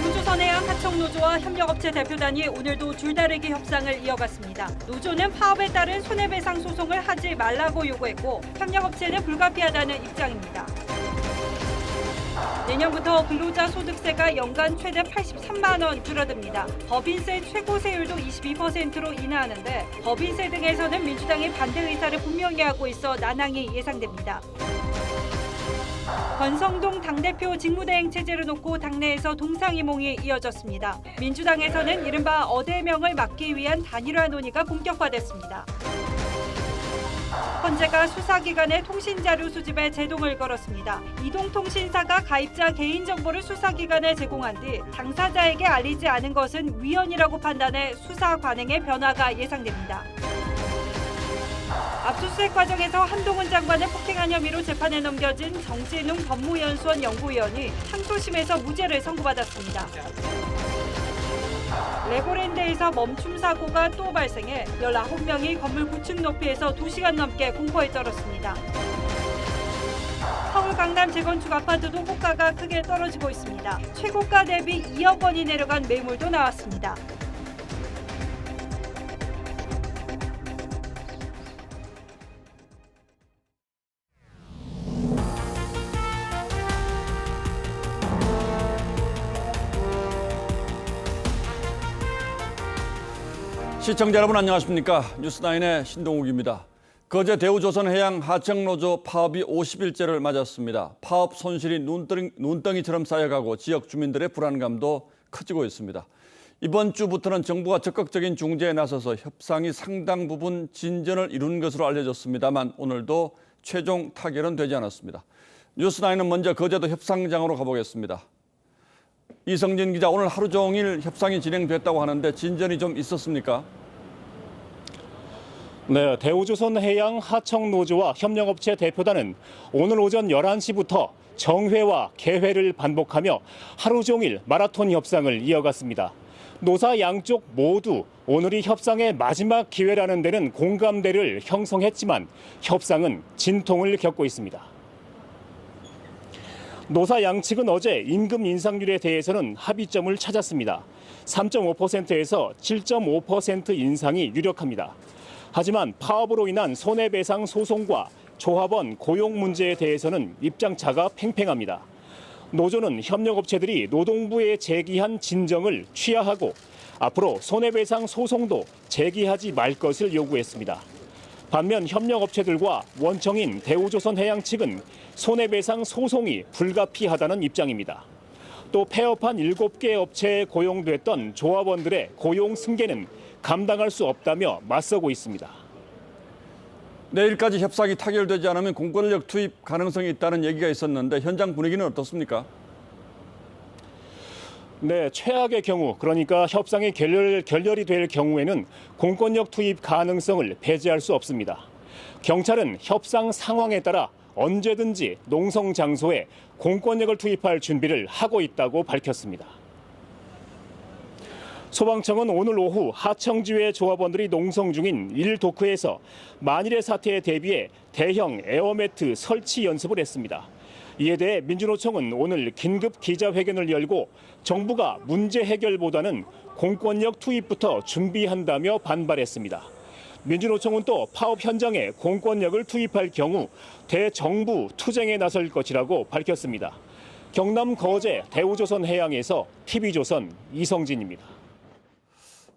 대우조선해양 하청노조와 협력업체 대표단이 오늘도 줄다리기 협상을 이어갔습니다. 노조는 파업에 따른 손해배상 소송을 하지 말라고 요구했고 협력업체는 불가피하다는 입장입니다. 내년부터 근로자 소득세가 연간 최대 83만 원 줄어듭니다. 법인세 최고 세율도 22%로 인하하는데 법인세 등에서는 민주당이 반대 의사를 분명히 하고 있어 난항이 예상됩니다. 권성동 당대표 직무대행 체제를 놓고 당내에서 동상이몽이 이어졌습니다. 민주당에서는 이른바 어대명을 막기 위한 단일화 논의가 본격화됐습니다. 헌재가 수사기관의 통신자료 수집에 제동을 걸었습니다. 이동통신사가 가입자 개인정보를 수사기관에 제공한 뒤 당사자에게 알리지 않은 것은 위헌이라고 판단해 수사 관행의 변화가 예상됩니다. 압수수색 과정에서 한동훈 장관을 폭행한 혐의로 재판에 넘겨진 정진웅 법무연수원 연구위원이 항소심에서 무죄를 선고받았습니다. 레고랜드에서 멈춤 사고가 또 발생해 19명이 건물 9층 높이에서 2시간 넘게 공포에 떨었습니다. 서울 강남 재건축 아파트도 호가가 크게 떨어지고 있습니다. 최고가 대비 2억 원이 내려간 매물도 나왔습니다. 시청자 여러분 안녕하십니까? 뉴스나인의 신동욱입니다. 거제 대우조선해양 하청노조 파업이 50일째를 맞았습니다. 파업 손실이 눈덩이처럼 쌓여가고 지역 주민들의 불안감도 커지고 있습니다. 이번 주부터는 정부가 적극적인 중재에 나서서 협상이 상당 부분 진전을 이룬 것으로 알려졌습니다만 오늘도 최종 타결은 되지 않았습니다. 뉴스나인은 먼저 거제도 협상장으로 가보겠습니다. 이성진 기자, 오늘 하루 종일 협상이 진행됐다고 하는데 진전이 좀 있었습니까? 네, 대우조선해양 하청노조와 협력업체 대표단은 오늘 오전 11시부터 정회와 개회를 반복하며 하루 종일 마라톤 협상을 이어갔습니다. 노사 양쪽 모두 오늘이 협상의 마지막 기회라는 데는 공감대를 형성했지만 협상은 진통을 겪고 있습니다. 노사 양측은 어제 임금 인상률에 대해서는 합의점을 찾았습니다. 3.5%에서 7.5% 인상이 유력합니다. 하지만 파업으로 인한 손해배상 소송과 조합원 고용 문제에 대해서는 입장차가 팽팽합니다. 노조는 협력업체들이 노동부에 제기한 진정을 취하하고 앞으로 손해배상 소송도 제기하지 말 것을 요구했습니다. 반면 협력업체들과 원청인 대우조선해양 측은 손해배상 소송이 불가피하다는 입장입니다. 또 폐업한 7개 업체에 고용됐던 조합원들의 고용 승계는 감당할 수 없다며 맞서고 있습니다. 내일까지 협상이 타결되지 않으면 공권력 투입 가능성이 있다는 얘기가 있었는데 현장 분위기는 어떻습니까? 네, 최악의 경우, 그러니까 협상이 결렬이 될 경우에는 공권력 투입 가능성을 배제할 수 없습니다. 경찰은 협상 상황에 따라 언제든지 농성 장소에 공권력을 투입할 준비를 하고 있다고 밝혔습니다. 소방청은 오늘 오후 하청지회 조합원들이 농성 중인 1도크에서 만일의 사태에 대비해 대형 에어매트 설치 연습을 했습니다. 이에 대해 민주노총은 오늘 긴급 기자회견을 열고 정부가 문제 해결보다는 공권력 투입부터 준비한다며 반발했습니다. 민주노총은 또 파업 현장에 공권력을 투입할 경우 대정부 투쟁에 나설 것이라고 밝혔습니다. 경남 거제 대우조선해양에서 TV조선 이성진입니다.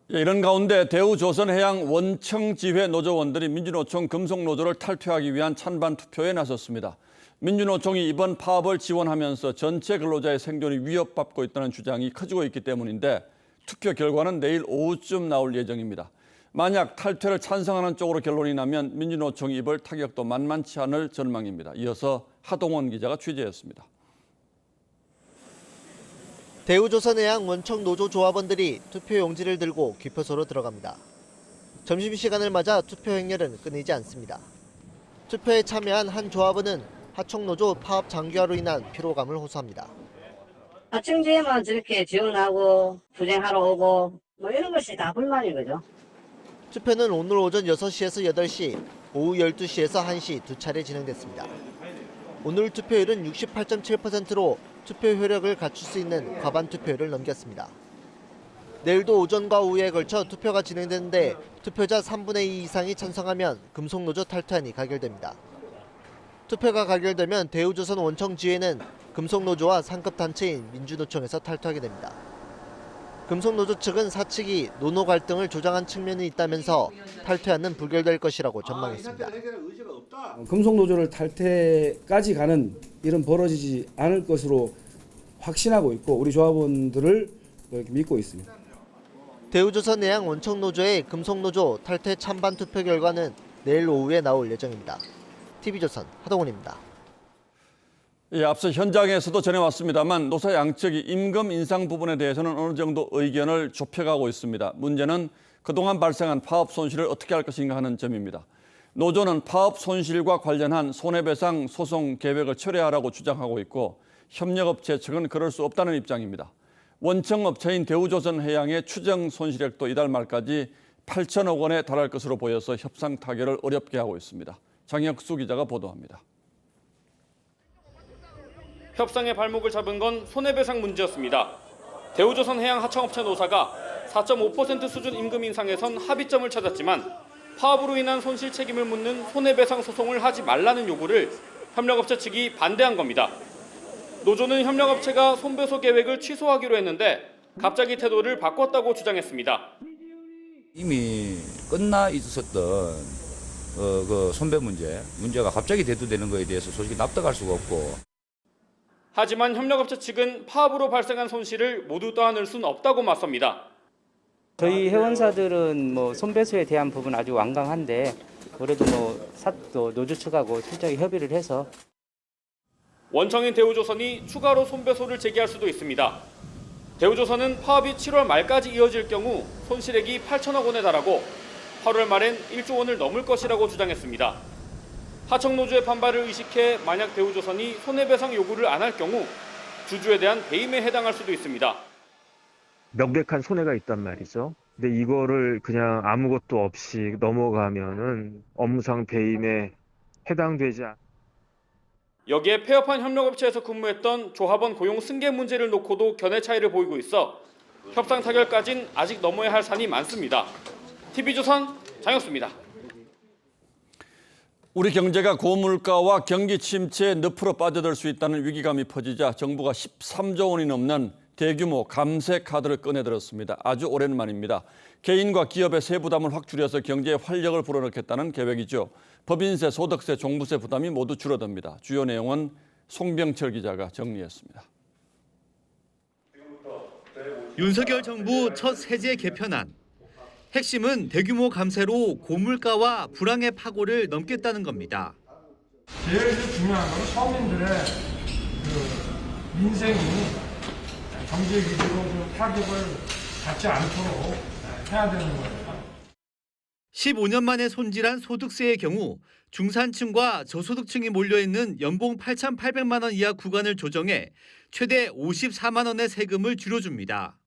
이런 가운데 대우조선해양 원청지회 노조원들이 민주노총 금속노조를 탈퇴하기 위한 찬반 투표에 나섰습니다. 민주노총이 이번 파업을 지원하면서 전체 근로자의 생존이 위협받고 있다는 주장이 커지고 있기 때문인데 투표 결과는 내일 오후쯤 나올 예정입니다. 만약 탈퇴를 찬성하는 쪽으로 결론이 나면 민주노총이 입을 타격도 만만치 않을 전망입니다. 이어서 하동원 기자가 취재했습니다. 대우조선해양 원청노조 조합원들이 투표용지를 들고 기표소로 들어갑니다. 점심시간을 맞아 투표 행렬은 끊이지 않습니다. 투표에 참여한 한 조합원은 하청노조 파업 장기화로 인한 피로감을 호소합니다. 하청지회만 저렇게 지원하고 투쟁하러 오고 뭐 이런 것이 다 불만인 거죠. 투표는 오늘 오전 6시에서 8시, 오후 12시에서 1시 두 차례 진행됐습니다. 오늘 투표율은 68.7%로 투표 효력을 갖출 수 있는 과반 투표율을 넘겼습니다. 내일도 오전과 오후에 걸쳐 투표가 진행되는데 투표자 3분의 2 이상이 찬성하면 금속노조 탈퇴안이 가결됩니다. 투표가 가결되면 대우조선 원청지회는 금속노조와 상급단체인 민주노총에서 탈퇴하게 됩니다. 금속노조 측은 사측이 노노 갈등을 조장한 측면이 있다면서 탈퇴안은 부결될 것이라고 전망했습니다. 금속노조를 탈퇴까지 가는 일은 벌어지지 않을 것으로 확신하고 있고 우리 조합원들을 이렇게 믿고 있습니다. 대우조선 해양 원청노조의 금속노조 탈퇴 찬반 투표 결과는 내일 오후에 나올 예정입니다. TV조선 하동훈입니다. 예, 앞서 현장에서도 전해왔습니다만 노사 양측이 임금 인상 부분에 대해서는 어느 정도 의견을 좁혀가고 있습니다. 문제는 그동안 발생한 파업 손실을 어떻게 할 것인가 하는 점입니다. 노조는 파업 손실과 관련한 손해배상 소송 계획을 철회하라고 주장하고 있고 협력업체 측은 그럴 수 없다는 입장입니다. 원청업체인 대우조선해양의 추정 손실액도 이달 말까지 8천억 원에 달할 것으로 보여서 협상 타결을 어렵게 하고 있습니다. 장혁수 기자가 보도합니다. 협상의 발목을 잡은 건 손해배상 문제였습니다. 대우조선해양 하청업체 노사가 4.5% 수준 임금 인상에선 합의점을 찾았지만 파업으로 인한 손실 책임을 묻는 손해배상 소송을 하지 말라는 요구를 협력업체 측이 반대한 겁니다. 노조는 협력업체가 손배소 계획을 취소하기로 했는데 갑자기 태도를 바꿨다고 주장했습니다. 이미 끝나 있었던 그 손배 문제가 갑자기 대두되는 것에 대해서 솔직히 납득할 수가 없고. 하지만 협력업체 측은 파업으로 발생한 손실을 모두 떠안을 수는 없다고 맞섭니다. 저희 회원사들은 손배소에 대한 부분 아주 완강한데 그래도 노조 측하고 철저히 협의를 해서 원청인 대우조선이 추가로 손배소를 제기할 수도 있습니다. 대우조선은 파업이 7월 말까지 이어질 경우 손실액이 8천억 원에 달하고 8월 말엔 1조 원을 넘을 것이라고 주장했습니다. 하청노조의 반발을 의식해 만약 대우조선이 손해배상 요구를 안 할 경우 주주에 대한 배임에 해당할 수도 있습니다. 명백한 손해가 있단 말이죠. 근데 이거를 그냥 아무것도 없이 넘어가면은 업무상 배임에 해당되지 않. 여기에 폐업한 협력업체에서 근무했던 조합원 고용 승계 문제를 놓고도 견해 차이를 보이고 있어 협상 타결까진 아직 넘어야 할 산이 많습니다. TV조선 장혁수입니다. 우리 경제가 고물가와 경기 침체에 늪으로 빠져들 수 있다는 위기감이 퍼지자 정부가 13조 원이 넘는 대규모 감세 카드를 꺼내들었습니다. 아주 오랜만입니다. 개인과 기업의 세부담을 확 줄여서 경제에 활력을 불어넣겠다는 계획이죠. 법인세, 소득세, 종부세 부담이 모두 줄어듭니다. 주요 내용은 송병철 기자가 정리했습니다. 윤석열 정부 첫 세제 개편안. 핵심은 대규모 감세로 고물가와 불황의 파고를 넘겠다는 겁니다. 제일 중요한 건 서민들의 민생이 경제 위기로 타격을 받지 않도록 해야 되는 거예요. 15년 만에 손질한 소득세의 경우 중산층과 저소득층이 몰려있는 연봉 8,800만 원 이하 구간을 조정해 최대 54만 원의 세금을 줄여줍니다.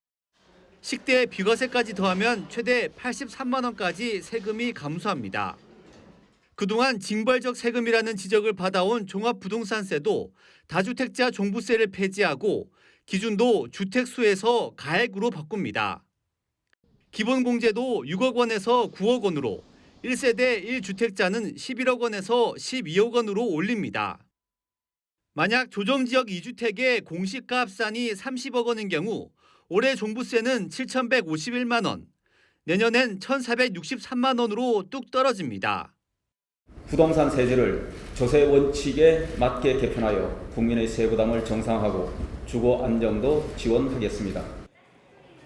식대 비과세까지 더하면 최대 83만 원까지 세금이 감소합니다. 그동안 징벌적 세금이라는 지적을 받아온 종합부동산세도 다주택자 종부세를 폐지하고 기준도 주택수에서 가액으로 바꿉니다. 기본공제도 6억 원에서 9억 원으로 1세대 1주택자는 11억 원에서 12억 원으로 올립니다. 만약 조정지역 2주택의 공시가 합산이 30억 원인 경우 올해 종부세는 7,151만 원, 내년엔 1,463만 원으로 뚝 떨어집니다. 부동산 세제를 조세 원칙에 맞게 개편하여 국민의 세부담을 정상화하고 주거 안정도 지원하겠습니다.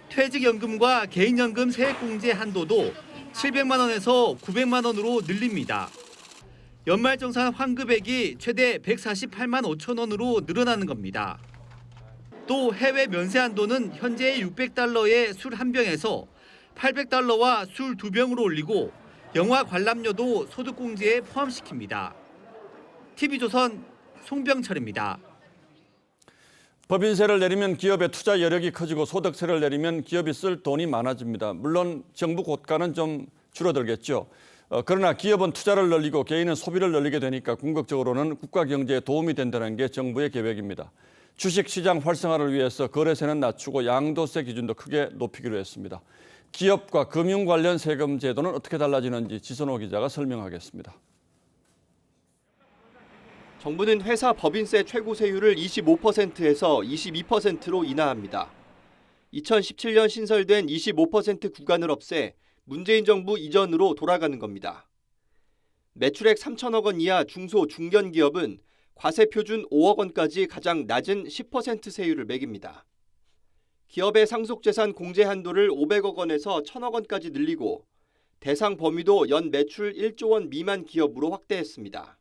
퇴직연금과 개인연금 세액공제 한도도 700만 원에서 900만 원으로 늘립니다. 연말정산 환급액이 최대 148만 5천 원으로 늘어나는 겁니다. 또 해외 면세 한도는 현재의 600달러의 술 한 병에서 800달러와 술 2병으로 올리고 영화 관람료도 소득공제에 포함시킵니다. TV조선 송병철입니다. 법인세를 내리면 기업의 투자 여력이 커지고 소득세를 내리면 기업이 쓸 돈이 많아집니다. 물론 정부 고가는 좀 줄어들겠죠. 그러나 기업은 투자를 늘리고 개인은 소비를 늘리게 되니까 궁극적으로는 국가 경제에 도움이 된다는 게 정부의 계획입니다. 주식시장 활성화를 위해서 거래세는 낮추고 양도세 기준도 크게 높이기로 했습니다. 기업과 금융 관련 세금 제도는 어떻게 달라지는지 지선호 기자가 설명하겠습니다. 정부는 회사 법인세 최고세율을 25%에서 22%로 인하합니다. 2017년 신설된 25% 구간을 없애 문재인 정부 이전으로 돌아가는 겁니다. 매출액 3천억 원 이하 중소 중견 기업은 과세 표준 5억 원까지 가장 낮은 10% 세율을 매깁니다. 기업의 상속재산 공제 한도를 500억 원에서 1,000억 원까지 늘리고 대상 범위도 연 매출 1조 원 미만 기업으로 확대했습니다.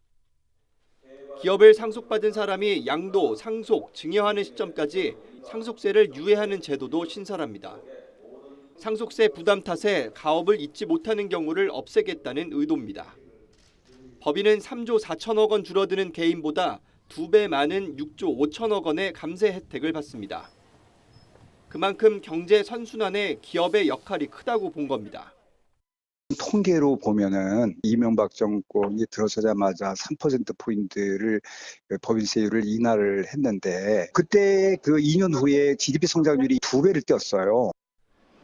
기업을 상속받은 사람이 양도, 상속, 증여하는 시점까지 상속세를 유예하는 제도도 신설합니다. 상속세 부담 탓에 가업을 잇지 못하는 경우를 없애겠다는 의도입니다. 법인은 3조 4천억 원 줄어드는 개인보다 2배 많은 6조 5천억 원의 감세 혜택을 받습니다. 그만큼 경제 선순환에 기업의 역할이 크다고 본 겁니다. 통계로 보면은 이명박 정권이 들어서자마자 3%포인트를 법인세율을 인하를 했는데 그때 그 2년 후에 GDP 성장률이 2배를 뛰었어요.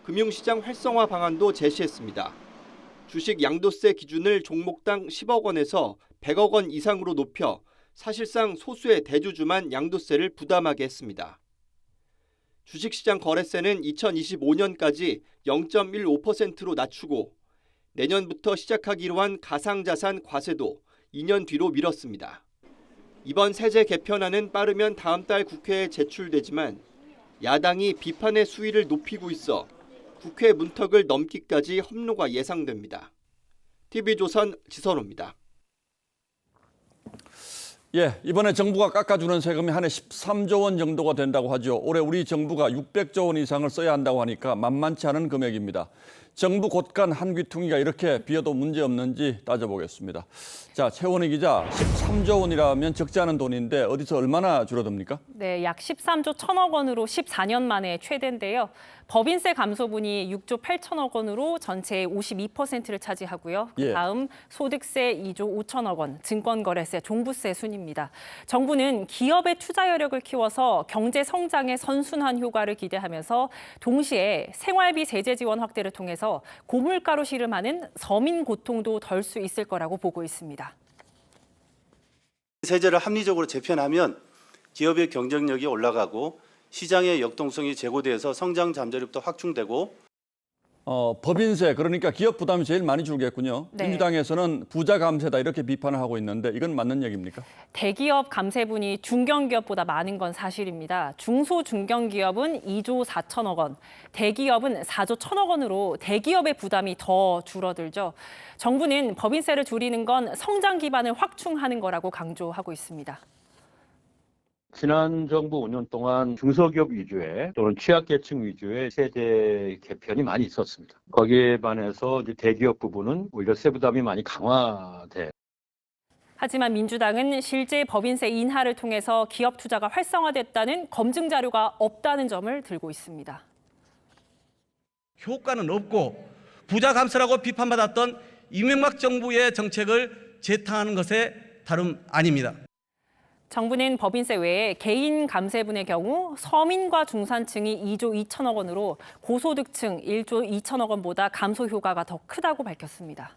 금융시장 활성화 방안도 제시했습니다. 주식 양도세 기준을 종목당 10억 원에서 100억 원 이상으로 높여 사실상 소수의 대주주만 양도세를 부담하게 했습니다. 주식시장 거래세는 2025년까지 0.15%로 낮추고 내년부터 시작하기로 한 가상자산 과세도 2년 뒤로 미뤘습니다. 이번 세제 개편안은 빠르면 다음 달 국회에 제출되지만 야당이 비판의 수위를 높이고 있어 국회 문턱을 넘기까지 협로가 예상됩니다. TV조선 지선호입니다. 이번에 정부가 깎아주는 세금이 한 해 13조 원 정도가 된다고 하죠. 올해 우리 정부가 600조 원 이상을 써야 한다고 하니까 만만치 않은 금액입니다. 정부 곳간 한 귀퉁이가 이렇게 비어도 문제없는지 따져보겠습니다. 자, 최원희 기자, 13조 원이라면 적지 않은 돈인데 어디서 얼마나 줄어듭니까? 네, 약 13조 1천억 원으로 14년 만에 최대인데요. 법인세 감소분이 6조 8천억 원으로 전체의 52%를 차지하고요. 다음 소득세 2조 5천억 원, 증권거래세, 종부세 순입니다. 정부는 기업의 투자 여력을 키워서 경제 성장의 선순환 효과를 기대하면서 동시에 생활비 세제 지원 확대를 통해서 고물가로 씨름하는 서민 고통도 덜 수 있을 거라고 보고 있습니다. 세제를 합리적으로 재편하면 기업의 경쟁력이 올라가고 시장의 역동성이 제고돼서 성장 잠재력도 확충되고 법인세, 그러니까 기업 부담이 제일 많이 줄겠군요. 네. 민주당에서는 부자 감세다 이렇게 비판을 하고 있는데 이건 맞는 얘기입니까? 대기업 감세분이 중견기업보다 많은 건 사실입니다. 중소 중견기업은 2조 4천억 원, 대기업은 4조 1천억 원으로 대기업의 부담이 더 줄어들죠. 정부는 법인세를 줄이는 건 성장 기반을 확충하는 거라고 강조하고 있습니다. 지난 정부 5년 동안 중소기업 위주의 또는 취약계층 위주의 세제 개편이 많이 있었습니다. 거기에 반해서 이제 대기업 부분은 오히려 세부담이 많이 강화돼. 하지만 민주당은 실제 법인세 인하를 통해서 기업 투자가 활성화됐다는 검증 자료가 없다는 점을 들고 있습니다. 효과는 없고 부자 감세라고 비판받았던 이명박 정부의 정책을 재탕하는 것에 다름 아닙니다. 정부는 법인세 외에 개인 감세분의 경우 서민과 중산층이 2조 2천억 원으로 고소득층 1조 2천억 원보다 감소 효과가 더 크다고 밝혔습니다.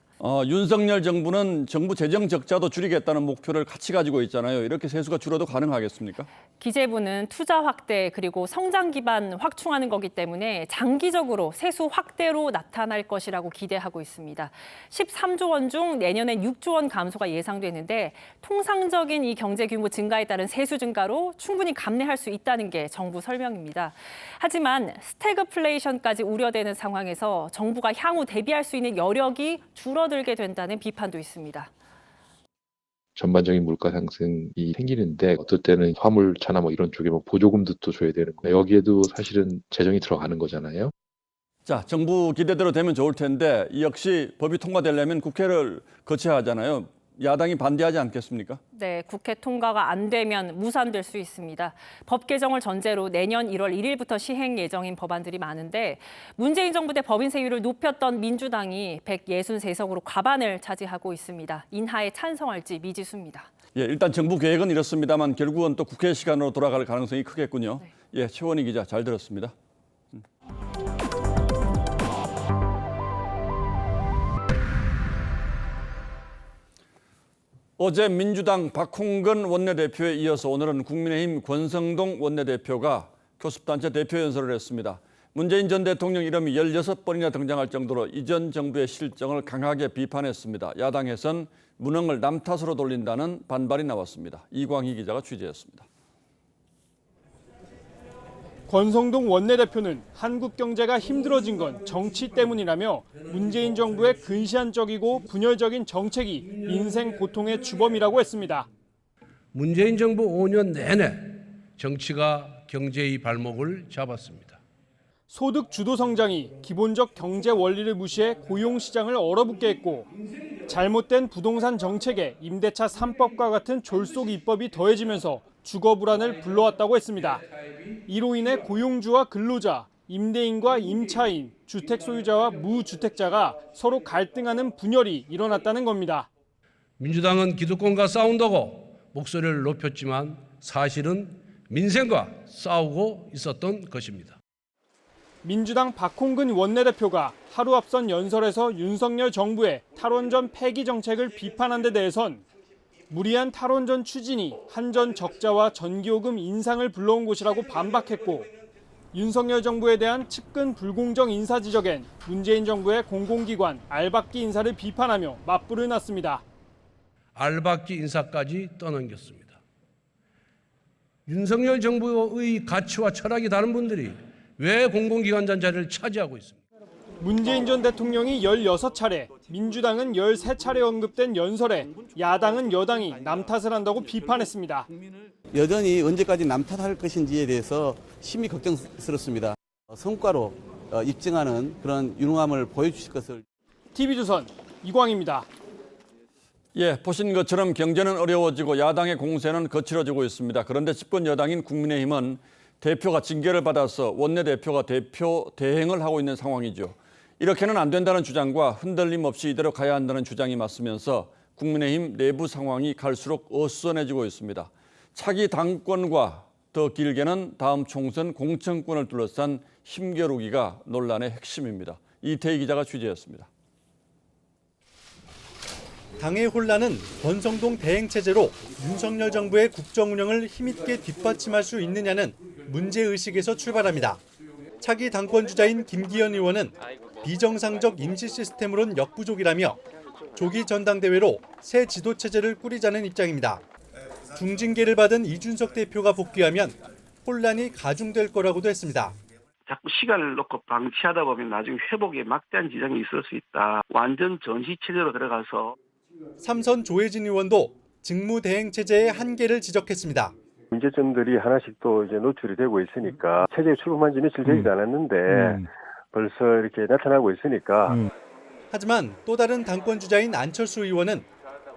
윤석열 정부는 정부 재정 적자도 줄이겠다는 목표를 같이 가지고 있잖아요. 이렇게 세수가 줄어도 가능하겠습니까? 기재부는 투자 확대 그리고 성장 기반 확충하는 거기 때문에 장기적으로 세수 확대로 나타날 것이라고 기대하고 있습니다. 13조 원 중 내년엔 6조 원 감소가 예상되는데 통상적인 이 경제 규모 증가에 따른 세수 증가로 충분히 감내할 수 있다는 게 정부 설명입니다. 하지만 스태그플레이션까지 우려되는 상황에서 정부가 향후 대비할 수 있는 여력이 줄어들게 된다는 비판도 있습니다. 전반적인 물가 상승이 생기는데 어떨 때는 화물차나 뭐 이런 쪽에 뭐 보조금도 또 줘야 되는 거예요. 여기에도 사실은 재정이 들어가는 거잖아요. 자, 정부 기대대로 되면 좋을 텐데 역시 법이 통과되려면 국회를 거쳐야 하잖아요. 야당이 반대하지 않겠습니까? 네, 국회 통과가 안 되면 무산될 수 있습니다. 법 개정을 전제로 내년 1월 1일부터 시행 예정인 법안들이 많은데 문재인 정부 때 법인세율을 높였던 민주당이 163석으로 과반을 차지하고 있습니다. 인하에 찬성할지 미지수입니다. 예, 일단 정부 계획은 이렇습니다만 결국은 또 국회 시간으로 돌아갈 가능성이 크겠군요. 네. 예, 최원희 기자 잘 들었습니다. 어제 민주당 박홍근 원내대표에 이어서 오늘은 국민의힘 권성동 원내대표가 교섭단체 대표 연설을 했습니다. 문재인 전 대통령 이름이 16번이나 등장할 정도로 이전 정부의 실정을 강하게 비판했습니다. 야당에선 무능을 남 탓으로 돌린다는 반발이 나왔습니다. 이광희 기자가 취재했습니다. 권성동 원내대표는 한국 경제가 힘들어진 건 정치 때문이라며 문재인 정부의 근시안적이고 분열적인 정책이 민생 고통의 주범이라고 했습니다. 문재인 정부 5년 내내 정치가 경제의 발목을 잡았습니다. 소득 주도 성장이 기본적 경제 원리를 무시해 고용 시장을 얼어붙게 했고 잘못된 부동산 정책에 임대차 3법과 같은 졸속 입법이 더해지면서 주거 불안을 불러왔다고 했습니다. 이로 인해 고용주와 근로자, 임대인과 임차인, 주택 소유자와 무주택자가 서로 갈등하는 분열이 일어났다는 겁니다. 민주당은 기득권과 싸운다고 목소리를 높였지만 사실은 민생과 싸우고 있었던 것입니다. 민주당 박홍근 원내대표가 하루 앞선 연설에서 윤석열 정부의 탈원전 폐기 정책을 비판한 데 대해선 무리한 탈원전 추진이 한전 적자와 전기요금 인상을 불러온 것이라고 반박했고 윤석열 정부에 대한 측근 불공정 인사 지적엔 문재인 정부의 공공기관 알박기 인사를 비판하며 맞불을 놨습니다. 알박기 인사까지 떠넘겼습니다. 윤석열 정부의 가치와 철학이 다른 분들이 왜 공공기관장 자리를 차지하고 있습니까? 문재인 전 대통령이 16차례, 민주당은 13차례 언급된 연설에 야당은 여당이 남 탓을 한다고 비판했습니다. 여전히 언제까지 남 탓할 것인지에 대해서 심히 걱정스럽습니다. 성과로 입증하는 그런 유능함을 보여주실 것을. TV조선 이광입니다. 예, 보신 것처럼 경제는 어려워지고 야당의 공세는 거칠어지고 있습니다. 그런데 집권 여당인 국민의힘은 대표가 징계를 받아서 원내대표가 대표 대행을 하고 있는 상황이죠. 이렇게는 안 된다는 주장과 흔들림 없이 이대로 가야 한다는 주장이 맞서면서 국민의힘 내부 상황이 갈수록 어수선해지고 있습니다. 차기 당권과 더 길게는 다음 총선 공천권을 둘러싼 힘겨루기가 논란의 핵심입니다. 이태희 기자가 취재했습니다. 당의 혼란은 권성동 대행체제로 윤석열 정부의 국정 운영을 힘있게 뒷받침할 수 있느냐는 문제의식에서 출발합니다. 차기 당권 주자인 김기현 의원은 비정상적 임시 시스템으론 역부족이라며 조기 전당대회로 새 지도체제를 꾸리자는 입장입니다. 중징계를 받은 이준석 대표가 복귀하면 혼란이 가중될 거라고도 했습니다. 자꾸 시간을 놓고 방치하다 보면 나중에 회복에 막대한 지장이 있을 수 있다. 완전 전시체제로 들어가서. 삼선 조혜진 의원도 직무대행체제의 한계를 지적했습니다. 문제점들이 하나씩 또 이제 노출이 되고 있으니까 체제에 출범한 지 며칠 되지도 않았는데 벌써 이렇게 나타나고 있으니까. 하지만 또 다른 당권 주자인 안철수 의원은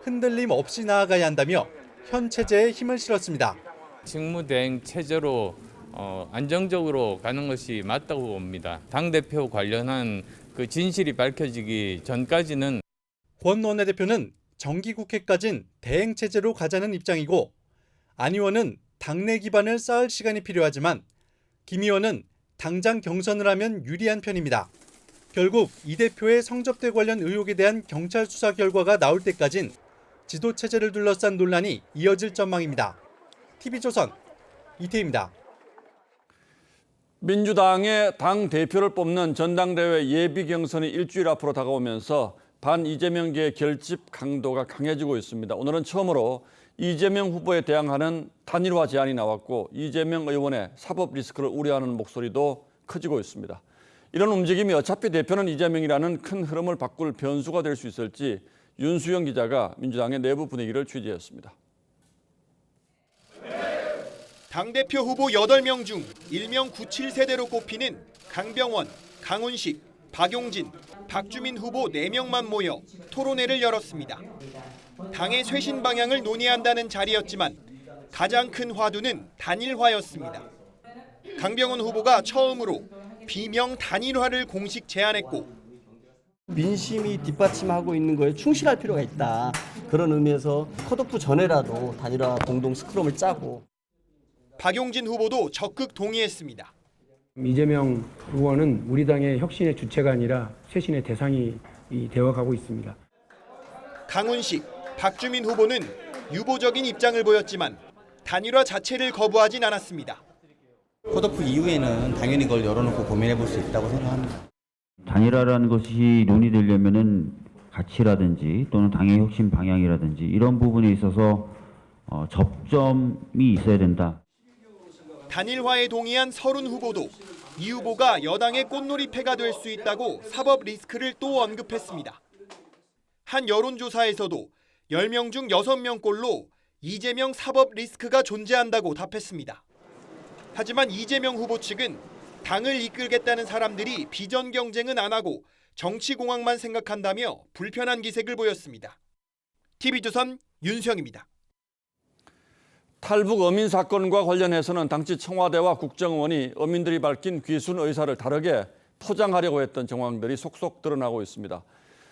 흔들림 없이 나아가야 한다며 현 체제에 힘을 실었습니다. 직무대행 체제로 안정적으로 가는 것이 맞다고 봅니다. 당대표 관련한 그 진실이 밝혀지기 전까지는. 권 원내대표는 정기국회까진 대행체제로 가자는 입장이고 안 의원은 당내 기반을 쌓을 시간이 필요하지만 김 의원은 당장 경선을 하면 유리한 편입니다. 결국 이 대표의 성접대 관련 의혹에 대한 경찰 수사 결과가 나올 때까진 지도체제를 둘러싼 논란이 이어질 전망입니다. TV조선 이태희입니다. 민주당의 당 대표를 뽑는 전당대회 예비 경선이 일주일 앞으로 다가오면서 반 이재명계의 결집 강도가 강해지고 있습니다. 오늘은 처음으로 이재명 후보에 대항하는 단일화 제안이 나왔고 이재명 의원의 사법 리스크를 우려하는 목소리도 커지고 있습니다. 이런 움직임이 어차피 대표는 이재명이라는 큰 흐름을 바꿀 변수가 될 수 있을지 윤수영 기자가 민주당의 내부 분위기를 취재했습니다. 당대표 후보 8명 중 일명 97세대로 꼽히는 강병원, 강훈식, 박용진, 박주민 후보 4명만 모여 토론회를 열었습니다. 당의 쇄신 방향을 논의한다는 자리였지만 가장 큰 화두는 단일화였습니다. 강병원 후보가 처음으로 비명 단일화를 공식 제안했고 민심이 뒷받침하고 있는 거에 충실할 필요가 있다. 그런 의미에서 컷오프 전에라도 단일화 공동 스크럼을 짜고. 박용진 후보도 적극 동의했습니다. 이재명 의원은 우리 당의 혁신의 주체가 아니라 쇄신의 대상이 되어가고 있습니다. 강훈식, 박주민 후보는 유보적인 입장을 보였지만 단일화 자체를 거부하진 않았습니다. 컷오프 이후에는 당연히 그걸 열어놓고 고민해 볼 수 있다고 생각합니다. 단일화라는 것이 논의되려면은 가치라든지 또는 당의 혁신 방향이라든지 이런 부분에 있어서 접점이 있어야 된다. 단일화에 동의한 서른 후보도 이 후보가 여당의 꽃놀이패가 될 수 있다고 사법 리스크를 또 언급했습니다. 한 여론조사에서도 10명 중 6명꼴로 이재명 사법 리스크가 존재한다고 답했습니다. 하지만 이재명 후보 측은 당을 이끌겠다는 사람들이 비전 경쟁은 안 하고 정치공학만 생각한다며 불편한 기색을 보였습니다. TV조선 윤수영입니다. 탈북 어민 사건과 관련해서는 당시 청와대와 국정원이 어민들이 밝힌 귀순 의사를 다르게 포장하려고 했던 정황들이 속속 드러나고 있습니다.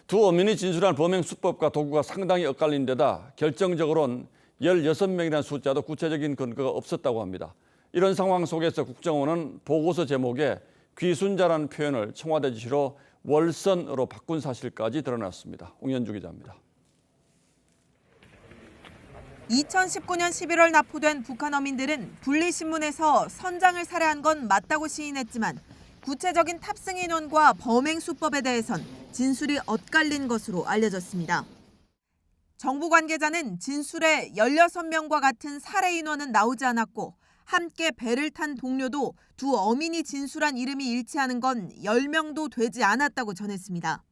두 어민이 진술한 범행 수법과 도구가 상당히 엇갈린 데다 결정적으로는 16명이라는 숫자도 구체적인 근거가 없었다고 합니다. 이런 상황 속에서 국정원은 보고서 제목에 귀순자라는 표현을 청와대 지시로 월선으로 바꾼 사실까지 드러났습니다. 옹현주 기자입니다. 2019년 11월 납포된 북한 어민들은 분리신문에서 선장을 살해한 건 맞다고 시인했지만 구체적인 탑승 인원과 범행 수법에 대해선 진술이 엇갈린 것으로 알려졌습니다. 정부 관계자는 진술에 16명과 같은 살해 인원은 나오지 않았고 함께 배를 탄 동료도 두 어민이 진술한 이름이 일치하는 건 10명도 되지 않았다고 전했습니다.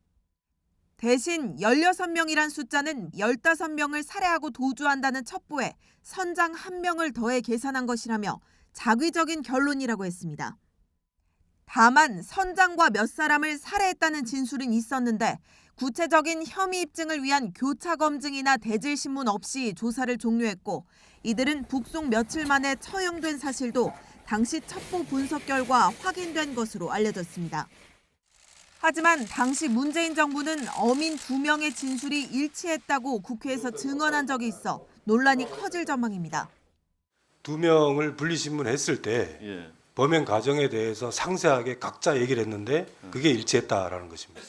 대신 16명이란 숫자는 15명을 살해하고 도주한다는 첩보에 선장 1명을 더해 계산한 것이라며 자의적인 결론이라고 했습니다. 다만 선장과 몇 사람을 살해했다는 진술은 있었는데 구체적인 혐의 입증을 위한 교차 검증이나 대질 신문 없이 조사를 종료했고 이들은 북송 며칠 만에 처형된 사실도 당시 첩보 분석 결과 확인된 것으로 알려졌습니다. 하지만 당시 문재인 정부는 어민 2명의 진술이 일치했다고 국회에서 증언한 적이 있어 논란이 커질 전망입니다. 2명을 분리신문했을 때 범행 과정에 대해서 상세하게 각자 얘기를 했는데 그게 일치했다라는 것입니다.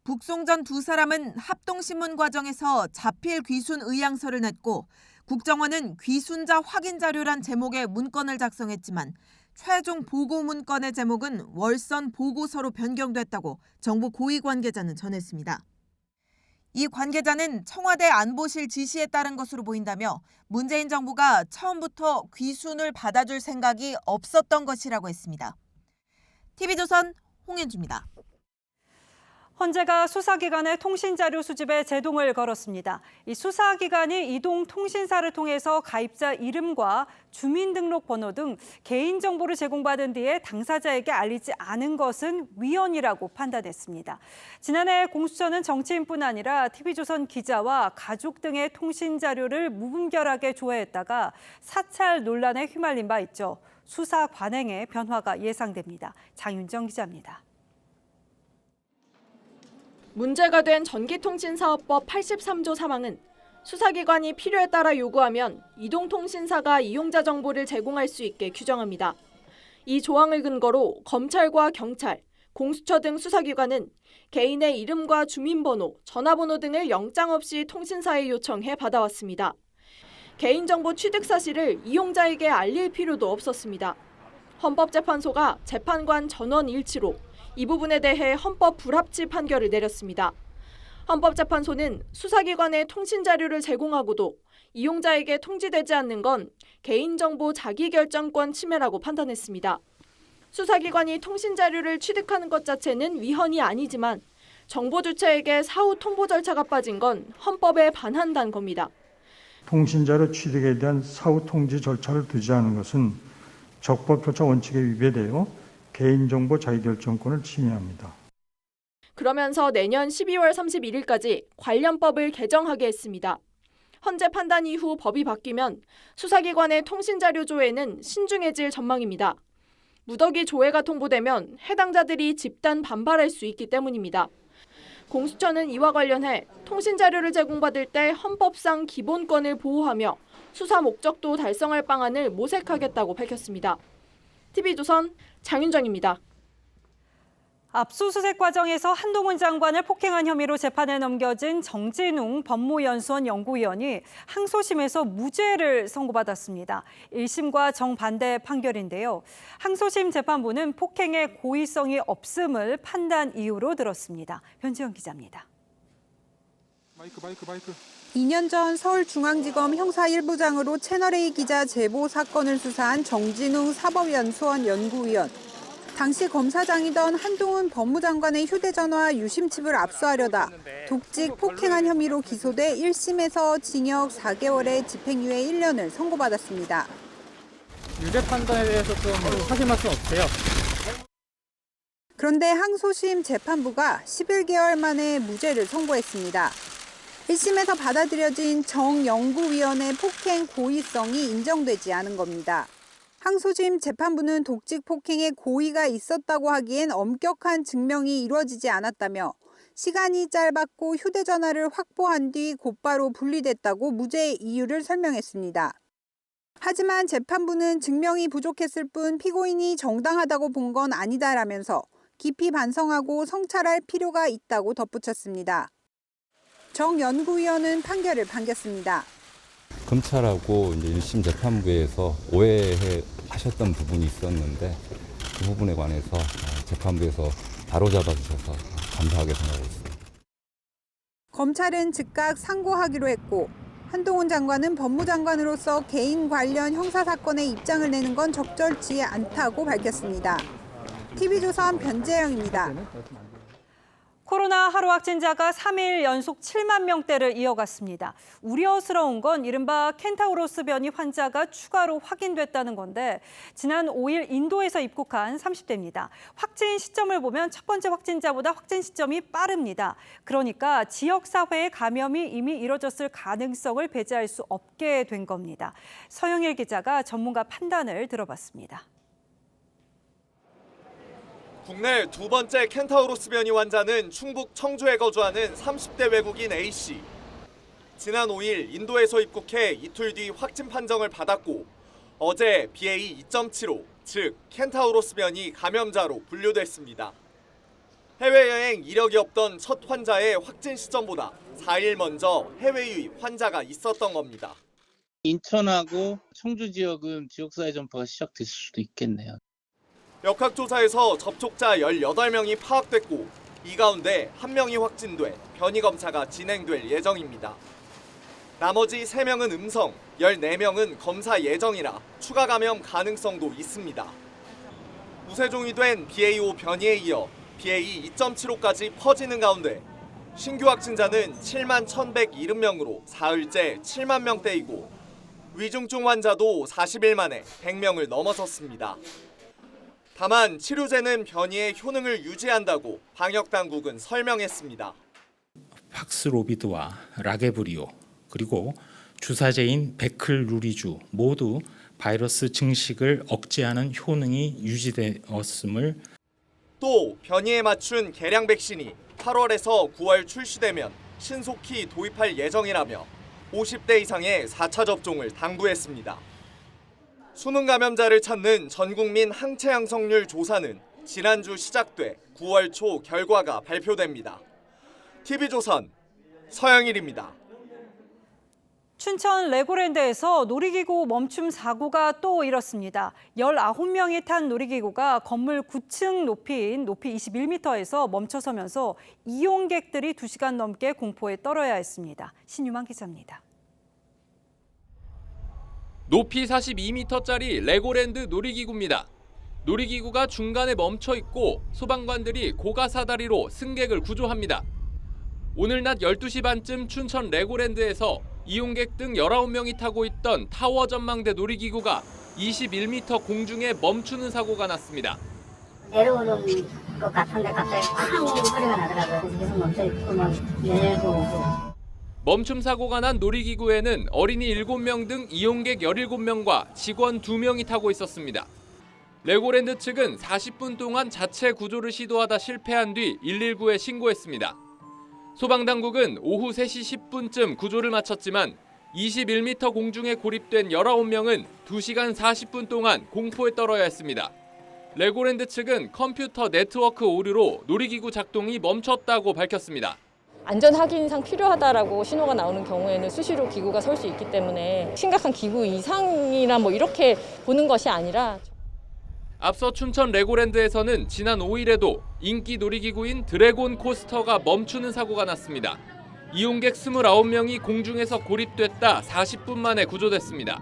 북송 전 두 사람은 합동신문 과정에서 자필 귀순 의향서를 냈고 국정원은 귀순자 확인 자료란 제목의 문건을 작성했지만 최종 보고 문건의 제목은 월선 보고서로 변경됐다고 정부 고위 관계자는 전했습니다. 이 관계자는 청와대 안보실 지시에 따른 것으로 보인다며 문재인 정부가 처음부터 귀순을 받아줄 생각이 없었던 것이라고 했습니다. TV조선 홍현주입니다. 헌재가 수사기관의 통신자료 수집에 제동을 걸었습니다. 이 수사기관이 이동통신사를 통해서 가입자 이름과 주민등록번호 등 개인정보를 제공받은 뒤에 당사자에게 알리지 않은 것은 위헌이라고 판단했습니다. 지난해 공수처는 정치인뿐 아니라 TV조선 기자와 가족 등의 통신자료를 무분별하게 조회했다가 사찰 논란에 휘말린 바 있죠. 수사 관행의 변화가 예상됩니다. 장윤정 기자입니다. 문제가 된 전기통신사업법 83조 3항은 수사기관이 필요에 따라 요구하면 이동통신사가 이용자 정보를 제공할 수 있게 규정합니다. 이 조항을 근거로 검찰과 경찰, 공수처 등 수사기관은 개인의 이름과 주민번호, 전화번호 등을 영장 없이 통신사에 요청해 받아왔습니다. 개인정보 취득 사실을 이용자에게 알릴 필요도 없었습니다. 헌법재판소가 재판관 전원 일치로 이 부분에 대해 헌법 불합치 판결을 내렸습니다. 헌법재판소는 수사기관에 통신자료를 제공하고도 이용자에게 통지되지 않는 건 개인정보 자기결정권 침해라고 판단했습니다. 수사기관이 통신자료를 취득하는 것 자체는 위헌이 아니지만 정보 주체에게 사후 통보 절차가 빠진 건 헌법에 반한다는 겁니다. 통신자료 취득에 대한 사후 통지 절차를 두지 않은 것은 적법 절차 원칙에 위배되어 개인정보 자기결정권을 침해합니다. 그러면서 내년 12월 31일까지 관련법을 개정하게 했습니다. 헌재 판단 이후 법이 바뀌면 수사기관의 통신자료 조회는 신중해질 전망입니다. 무더기 조회가 통보되면 해당자들이 집단 반발할 수 있기 때문입니다. 공수처는 이와 관련해 통신자료를 제공받을 때 헌법상 기본권을 보호하며 수사 목적도 달성할 방안을 모색하겠다고 밝혔습니다. TV조선 장윤정입니다. 압수수색 과정에서 한동훈 장관을 폭행한 혐의로 재판에 넘겨진 정진웅 법무연수원 연구위원이 항소심에서 무죄를 선고받았습니다. 1심과 정반대 판결인데요. 항소심 재판부는 폭행의 고의성이 없음을 판단 이유로 들었습니다. 변지영 기자입니다. 마이크. 2년 전 서울중앙지검 형사 1부장으로 채널A 기자 제보 사건을 수사한 정진웅 사법연수원 연구위원. 당시 검사장이던 한동훈 법무장관의 휴대전화 유심칩을 압수하려다 독직 폭행한 혐의로 기소돼 1심에서 징역 4개월에 집행유예 1년을 선고받았습니다. 유죄 판단에 대해서 좀 하실 말씀 없으세요? 그런데 항소심 재판부가 11개월 만에 무죄를 선고했습니다. 1심에서 받아들여진 정 연구위원의 폭행 고의성이 인정되지 않은 겁니다. 항소심 재판부는 독직 폭행에 고의가 있었다고 하기엔 엄격한 증명이 이루어지지 않았다며 시간이 짧았고 휴대전화를 확보한 뒤 곧바로 분리됐다고 무죄의 이유를 설명했습니다. 하지만 재판부는 증명이 부족했을 뿐 피고인이 정당하다고 본 건 아니다라면서 깊이 반성하고 성찰할 필요가 있다고 덧붙였습니다. 정 연구위원은 판결을 반겼습니다. 검찰하고 이제 1심 재판부에서 오해하셨던 부분이 있었는데 그 부분에 관해서 재판부에서 바로잡아 주셔서 감사하게 생각하고 있습니다. 검찰은 즉각 상고하기로 했고 한동훈 장관은 법무장관으로서 개인 관련 형사사건에 입장을 내는 건 적절치 않다고 밝혔습니다. TV조선 변재영입니다. 코로나 하루 확진자가 3일 연속 7만 명대를 이어갔습니다. 우려스러운 건 이른바 켄타우로스 변이 환자가 추가로 확인됐다는 건데 지난 5일 인도에서 입국한 30대입니다. 확진 시점을 보면 첫 번째 확진자보다 확진 시점이 빠릅니다. 그러니까 지역사회의 감염이 이미 이뤄졌을 가능성을 배제할 수 없게 된 겁니다. 서영일 기자가 전문가 판단을 들어봤습니다. 국내 두 번째 켄타우로스 변이 환자는 충북 청주에 거주하는 30대 외국인 A씨. 지난 5일 인도에서 입국해 이틀 뒤 확진 판정을 받았고 어제 BA 2.75, 즉 켄타우로스 변이 감염자로 분류됐습니다. 해외여행 이력이 없던 첫 환자의 확진 시점보다 4일 먼저 해외 유입 환자가 있었던 겁니다. 인천하고 청주 지역은 지역사회 전파가 시작됐을 수도 있겠네요. 역학조사에서 접촉자 18명이 파악됐고 이 가운데 1명이 확진돼 변이 검사가 진행될 예정입니다. 나머지 3명은 음성, 14명은 검사 예정이라 추가 감염 가능성도 있습니다. 우세종이 된 BA5 변이에 이어 BA 2.75까지 퍼지는 가운데 신규 확진자는 7만 1,170명으로 사흘째 7만 명대이고 위중증 환자도 40일 만에 100명을 넘어섰습니다. 다만 치료제는 변이의 효능을 유지한다고 방역당국은 설명했습니다. 박스로비드와 라게브리오 그리고 주사제인 베클루리주 모두 바이러스 증식을 억제하는 효능이 유지되었음을 또 변이에 맞춘 개량 백신이 8월에서 9월 출시되면 신속히 도입할 예정이라며 50대 이상의 4차 접종을 당부했습니다. 수능 감염자를 찾는 전국민 항체 양성률 조사는 지난주 시작돼 9월 초 결과가 발표됩니다. TV조선 서영일입니다. 춘천 레고랜드에서 놀이기구 멈춤 사고가 또 일었습니다. 19명이 탄 놀이기구가 건물 9층 높이인 높이 21m에서 멈춰서면서 이용객들이 2시간 넘게 공포에 떨어야 했습니다. 신유만 기자입니다. 높이 42m짜리 레고랜드 놀이기구입니다. 놀이기구가 중간에 멈춰 있고 소방관들이 고가 사다리로 승객을 구조합니다. 오늘 낮 12시 반쯤 춘천 레고랜드에서 이용객 등 19명이 타고 있던 타워 전망대 놀이기구가 21m 공중에 멈추는 사고가 났습니다. 내려오는 것 같은데 갑자기 쾅 소리가 나더라고요. 그래서 계속 멈춰있고 막 내리고 오고. 멈춤 사고가 난 놀이기구에는 어린이 7명 등 이용객 17명과 직원 2명이 타고 있었습니다. 레고랜드 측은 40분 동안 자체 구조를 시도하다 실패한 뒤 119에 신고했습니다. 소방당국은 오후 3시 10분쯤 구조를 마쳤지만 21m 공중에 고립된 19명은 2시간 40분 동안 공포에 떨어야 했습니다. 레고랜드 측은 컴퓨터 네트워크 오류로 놀이기구 작동이 멈췄다고 밝혔습니다. 안전 확인상 필요하다라고 신호가 나오는 경우에는 수시로 기구가 설 수 있기 때문에 심각한 기구 이상이나 뭐 이렇게 보는 것이 아니라. 앞서 춘천 레고랜드에서는 지난 5일에도 인기 놀이기구인 드래곤 코스터가 멈추는 사고가 났습니다. 이용객 29명이 공중에서 고립됐다 40분 만에 구조됐습니다.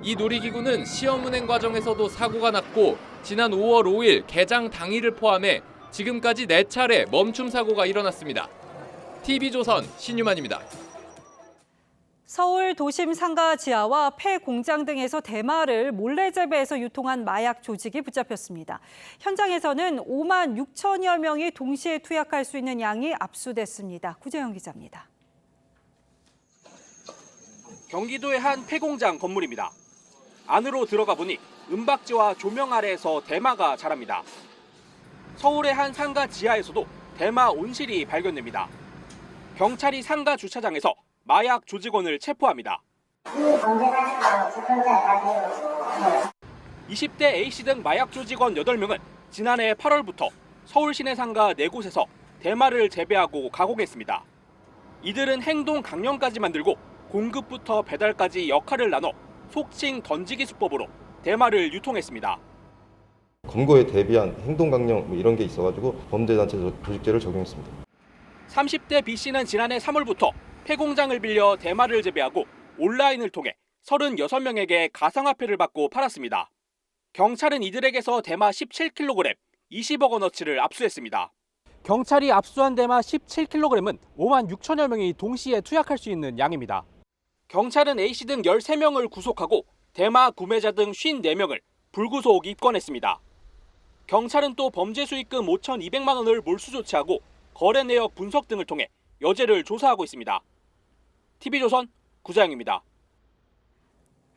이 놀이기구는 시험 운행 과정에서도 사고가 났고 지난 5월 5일 개장 당일을 포함해 지금까지 4차례 멈춤 사고가 일어났습니다. TV조선 신유만입니다. 서울 도심 상가 지하와 폐 공장 등에서 대마를 몰래 재배해서 유통한 마약 조직이 붙잡혔습니다. 현장에서는 5만 6천여 명이 동시에 투약할 수 있는 양이 압수됐습니다. 구재영 기자입니다. 경기도의 한 폐공장 건물입니다. 안으로 들어가 보니 은박지와 조명 아래에서 대마가 자랍니다. 서울의 한 상가 지하에서도 대마 온실이 발견됩니다. 경찰이 상가 주차장에서 마약 조직원을 체포합니다. 20대 A씨 등 마약 조직원 8명은 지난해 8월부터 서울 시내 상가 4곳에서 대마를 재배하고 가공했습니다. 이들은 행동 강령까지 만들고 공급부터 배달까지 역할을 나눠 속칭 던지기 수법으로 대마를 유통했습니다. 검거에 대비한 행동 강령 이런 게 있어가지고 범죄단체 조직죄를 적용했습니다. 30대 B씨는 지난해 3월부터 폐공장을 빌려 대마를 재배하고 온라인을 통해 36명에게 가상화폐를 받고 팔았습니다. 경찰은 이들에게서 대마 17kg, 20억 원어치를 압수했습니다. 경찰이 압수한 대마 17kg은 5만 6천여 명이 동시에 투약할 수 있는 양입니다. 경찰은 A씨 등 13명을 구속하고 대마 구매자 등 54명을 불구속 입건했습니다. 경찰은 또 범죄 수익금 5,200만 원을 몰수 조치하고 거래 내역 분석 등을 통해 여죄를 조사하고 있습니다. TV조선 구자영입니다.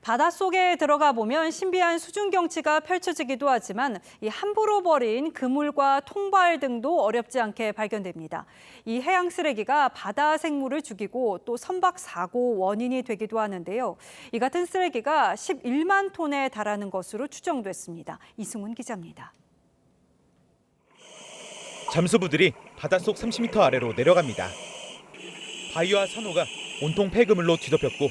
바닷속에 들어가 보면 신비한 수중 경치가 펼쳐지기도 하지만 이 함부로 버린 그물과 통발 등도 어렵지 않게 발견됩니다. 이 해양 쓰레기가 바다 생물을 죽이고 또 선박 사고 원인이 되기도 하는데요. 이 같은 쓰레기가 11만 톤에 달하는 것으로 추정됐습니다. 이승훈 기자입니다. 잠수부들이 바닷속 30m 아래로 내려갑니다. 바위와 산호가 온통 폐그물로 뒤덮였고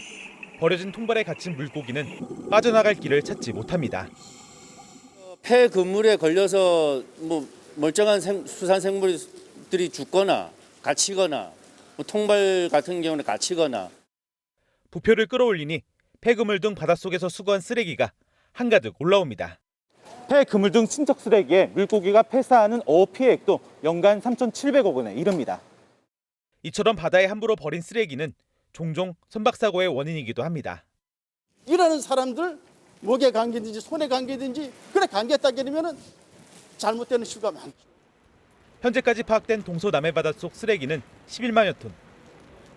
버려진 통발에 갇힌 물고기는 빠져나갈 길을 찾지 못합니다. 폐그물에 걸려서 멀쩡한 수산 생물들이 죽거나 갇히거나 통발 같은 경우는 갇히거나. 부표를 끌어올리니 폐그물 등 바닷속에서 수거한 쓰레기가 한가득 올라옵니다. 폐그물 등 친척 쓰레기에 물고기가 폐사하는 어업 피해액도 연간 3,700억 원에 이릅니다. 이처럼 바다에 함부로 버린 쓰레기는 종종 선박사고의 원인이기도 합니다. 일하는 사람들 목에 감기든지 손에 감기든지 그래 감겼다 그러면은 잘못되는 수가 많죠. 현재까지 파악된 동서남해 바닷속 쓰레기는 11만여 톤.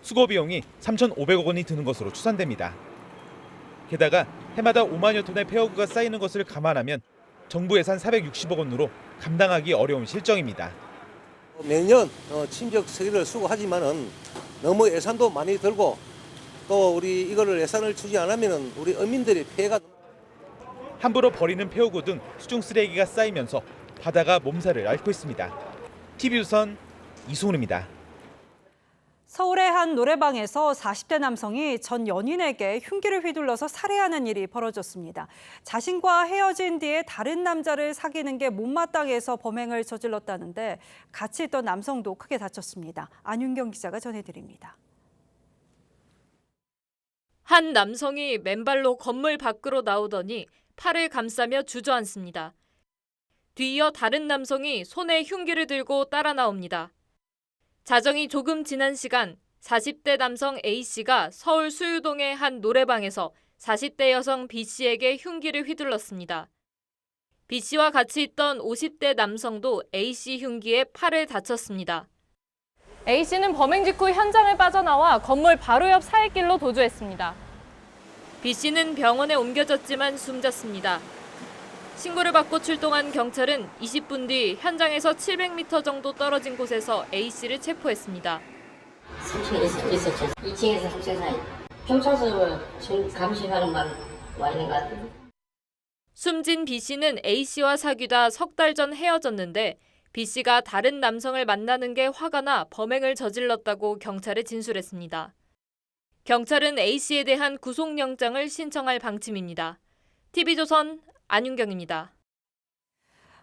수거 비용이 3,500억 원이 드는 것으로 추산됩니다. 게다가 해마다 5만여 톤의 폐허구가 쌓이는 것을 감안하면 정부 예산 460억 원으로 감당하기 어려운 실정입니다. 매년 친적 쓰레기를 수거하지만은 너무 예산도 많이 들고 또 우리 이거를 예산을 주지 않으면은 우리 어민들의 피해가. 함부로 버리는 폐허구 등 수중 쓰레기가 쌓이면서 바다가 몸살을 앓고 있습니다. TV조선 이승훈입니다. 서울의 한 노래방에서 40대 남성이 전 연인에게 흉기를 휘둘러서 살해하는 일이 벌어졌습니다. 자신과 헤어진 뒤에 다른 남자를 사귀는 게 못마땅해서 범행을 저질렀다는데 같이 있던 남성도 크게 다쳤습니다. 안윤경 기자가 전해드립니다. 한 남성이 맨발로 건물 밖으로 나오더니 팔을 감싸며 주저앉습니다. 뒤이어 다른 남성이 손에 흉기를 들고 따라 나옵니다. 자정이 조금 지난 시간 40대 남성 A씨가 서울 수유동의 한 노래방에서 40대 여성 B씨에게 흉기를 휘둘렀습니다. B씨와 같이 있던 50대 남성도 A씨 흉기에 팔을 다쳤습니다. A씨는 범행 직후 현장을 빠져나와 건물 바로 옆 사이길로 도주했습니다. B씨는 병원에 옮겨졌지만 숨졌습니다. 신고를 받고 출동한 경찰은 20분 뒤 현장에서 700m 정도 떨어진 곳에서 A씨를 체포했습니다. 3층에 있었죠. 2층에서 3층 사이. 경찰서 지금 감시하는 말 와 있는 것 같은데. 숨진 B씨는 A씨와 사귀다 석 달 전 헤어졌는데 B씨가 다른 남성을 만나는 게 화가 나 범행을 저질렀다고 경찰에 진술했습니다. 경찰은 A씨에 대한 구속영장을 신청할 방침입니다. TV조선 안윤경입니다.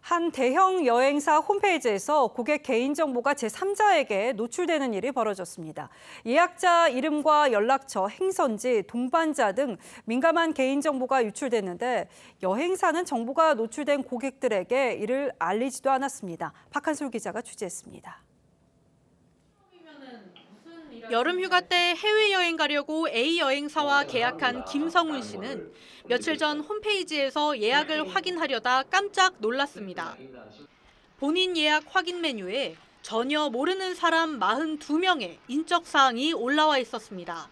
한 대형 여행사 홈페이지에서 고객 개인정보가 제3자에게 노출되는 일이 벌어졌습니다. 예약자 이름과 연락처, 행선지, 동반자 등 민감한 개인정보가 유출됐는데 여행사는 정보가 노출된 고객들에게 이를 알리지도 않았습니다. 박한솔 기자가 취재했습니다. 여름 휴가 때 해외여행 가려고 A 여행사와 계약한 김성훈 씨는 며칠 전 홈페이지에서 예약을 확인하려다 깜짝 놀랐습니다. 본인 예약 확인 메뉴에 전혀 모르는 사람 42명의 인적 사항이 올라와 있었습니다.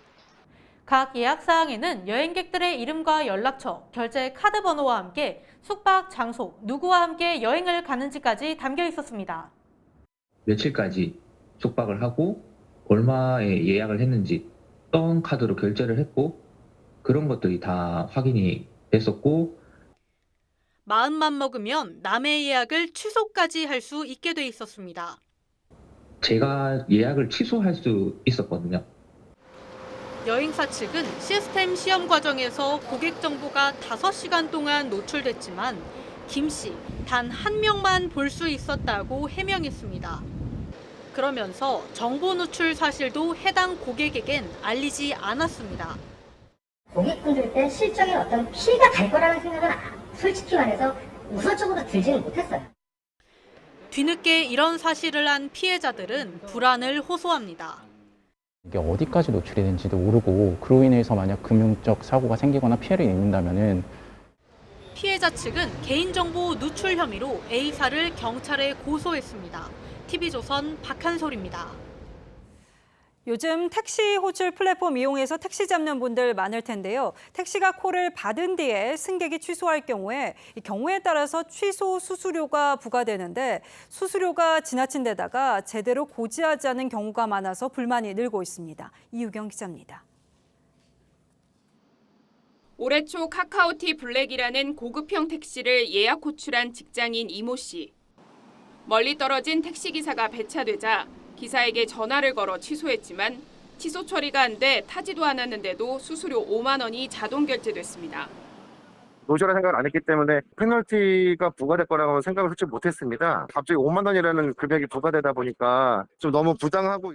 각 예약 사항에는 여행객들의 이름과 연락처, 결제 카드 번호와 함께 숙박 장소, 누구와 함께 여행을 가는지까지 담겨 있었습니다. 며칠까지 숙박을 하고 얼마에 예약을 했는지 어떤 카드로 결제를 했고 그런 것들이 다 확인이 됐었고 마음만 먹으면 남의 예약을 취소까지 할 수 있게 돼 있었습니다. 제가 예약을 취소할 수 있었거든요. 여행사 측은 시스템 시험 과정에서 고객 정보가 5시간 동안 노출됐지만 김 씨 단 한 명만 볼 수 있었다고 해명했습니다. 그러면서 정보 노출 사실도 해당 고객에겐 알리지 않았습니다. 고객분들께 실적인 어떤 피해가 갈 거라는 생각은 솔직히 말해서 우선적으로 들지는 못했어요. 뒤늦게 이런 사실을 한 피해자들은 불안을 호소합니다. 이게 어디까지 노출이 되는지도 모르고 그로 인해서 만약 금융적 사고가 생기거나 피해를 입는다면은 피해자 측은 개인정보 누출 혐의로 A사를 경찰에 고소했습니다. TV조선 박한솔입니다. 요즘 택시 호출 플랫폼 이용해서 택시 잡는 분들 많을 텐데요. 택시가 콜을 받은 뒤에 승객이 취소할 경우에 이 경우에 따라서 취소 수수료가 부과되는데 수수료가 지나친 데다가 제대로 고지하지 않은 경우가 많아서 불만이 늘고 있습니다. 이유경 기자입니다. 올해 초 카카오티 블랙이라는 고급형 택시를 예약 호출한 직장인 이모 씨. 멀리 떨어진 택시기사가 배차되자 기사에게 전화를 걸어 취소했지만 취소 처리가 안 돼 타지도 않았는데도 수수료 5만 원이 자동 결제됐습니다. 노쇼라 생각을 안 했기 때문에 페널티가 부과될 거라고 생각을 솔직히 못했습니다. 갑자기 5만 원이라는 금액이 부과되다 보니까 좀 너무 부당하고.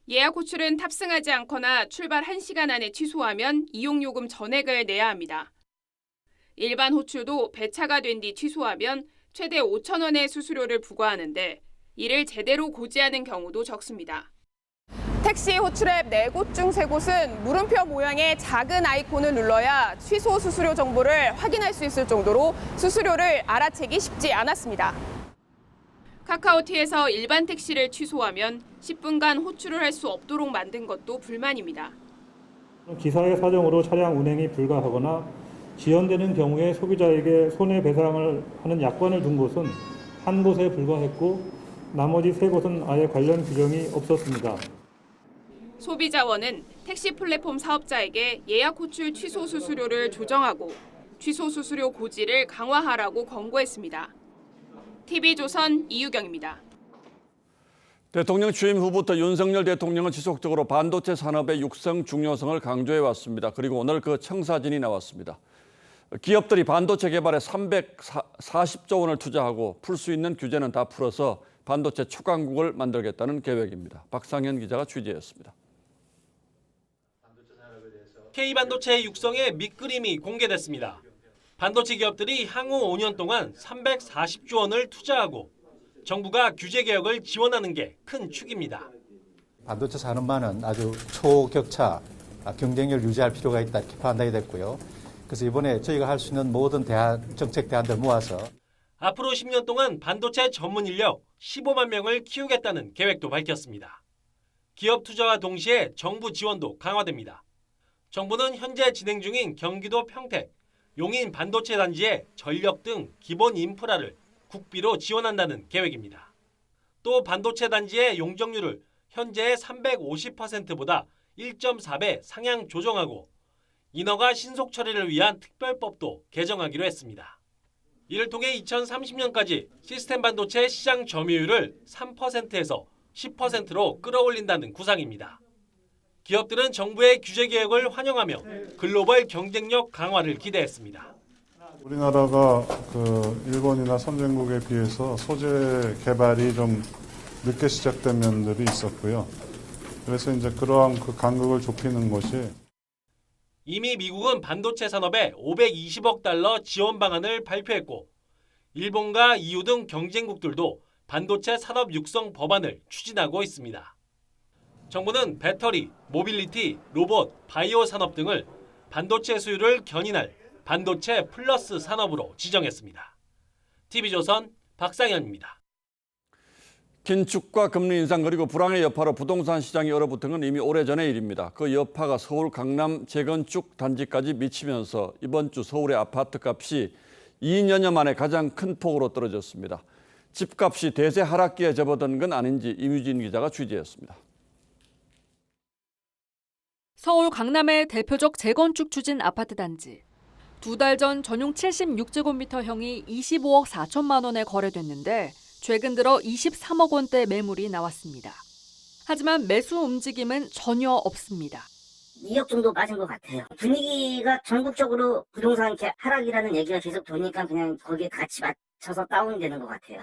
예약 호출은 탑승하지 않거나 출발 1시간 안에 취소하면 이용요금 전액을 내야 합니다. 일반 호출도 배차가 된 뒤 취소하면 최대 5천 원의 수수료를 부과하는데 이를 제대로 고지하는 경우도 적습니다. 택시 호출 앱 4곳 중 3곳은 물음표 모양의 작은 아이콘을 눌러야 취소 수수료 정보를 확인할 수 있을 정도로 수수료를 알아채기 쉽지 않았습니다. 카카오티에서 일반 택시를 취소하면 10분간 호출을 할 수 없도록 만든 것도 불만입니다. 기사의 사정으로 차량 운행이 불가하거나 지연되는 경우에 소비자에게 손해배상을 하는 약관을 둔 곳은 한 곳에 불과했고 나머지 3곳은 아예 관련 규정이 없었습니다. 소비자원은 택시 플랫폼 사업자에게 예약 호출 취소 수수료를 조정하고 취소 수수료 고지를 강화하라고 권고했습니다. TV조선 이유경입니다. 대통령 취임 후부터 윤석열 대통령은 지속적으로 반도체 산업의 육성 중요성을 강조해왔습니다. 그리고 오늘 그 청사진이 나왔습니다. 기업들이 반도체 개발에 340조 원을 투자하고 풀 수 있는 규제는 다 풀어서 반도체 초강국을 만들겠다는 계획입니다. 박상현 기자가 취재했습니다. K반도체 육성의 밑그림이 공개됐습니다. 반도체 기업들이 향후 5년 동안 340조 원을 투자하고 정부가 규제 개혁을 지원하는 게 큰 축입니다. 반도체 산업만은 아주 초격차 경쟁력을 유지할 필요가 있다 이렇게 판단이 됐고요. 그래서 이번에 저희가 할 수 있는 모든 정책 대안들 모아서 앞으로 10년 동안 반도체 전문 인력 15만 명을 키우겠다는 계획도 밝혔습니다. 기업 투자와 동시에 정부 지원도 강화됩니다. 정부는 현재 진행 중인 경기도 평택, 용인 반도체 단지의 전력 등 기본 인프라를 국비로 지원한다는 계획입니다. 또 반도체 단지의 용적률을 현재의 350%보다 1.4배 상향 조정하고 인허가 신속 처리를 위한 특별법도 개정하기로 했습니다. 이를 통해 2030년까지 시스템 반도체 시장 점유율을 3%에서 10%로 끌어올린다는 구상입니다. 기업들은 정부의 규제 개혁을 환영하며 글로벌 경쟁력 강화를 기대했습니다. 우리나라가 일본이나 선진국에 비해서 소재 개발이 좀 늦게 시작된 면들이 있었고요. 그래서 이제 그러한 간극을 좁히는 것이 이미 미국은 반도체 산업에 520억 달러 지원 방안을 발표했고 일본과 EU 등 경쟁국들도 반도체 산업 육성 법안을 추진하고 있습니다. 정부는 배터리, 모빌리티, 로봇, 바이오 산업 등을 반도체 수요를 견인할 반도체 플러스 산업으로 지정했습니다. TV조선 박상현입니다. 긴축과 금리 인상 그리고 불황의 여파로 부동산 시장이 얼어붙은 건 이미 오래전의 일입니다. 그 여파가 서울 강남 재건축 단지까지 미치면서 이번 주 서울의 아파트 값이 2년여 만에 가장 큰 폭으로 떨어졌습니다. 집값이 대세 하락기에 접어든 건 아닌지 임유진 기자가 취재했습니다. 서울 강남의 대표적 재건축 추진 아파트 단지. 2달 전 전용 76제곱미터형이 25억 4천만 원에 거래됐는데 최근 들어 23억 원대 매물이 나왔습니다. 하지만 매수 움직임은 전혀 없습니다. 2억 정도 빠진 것 같아요. 분위기가 전국적으로 부동산 하락이라는 얘기가 계속 도니까 그냥 거기에 같이 맞춰서 다운되는 것 같아요.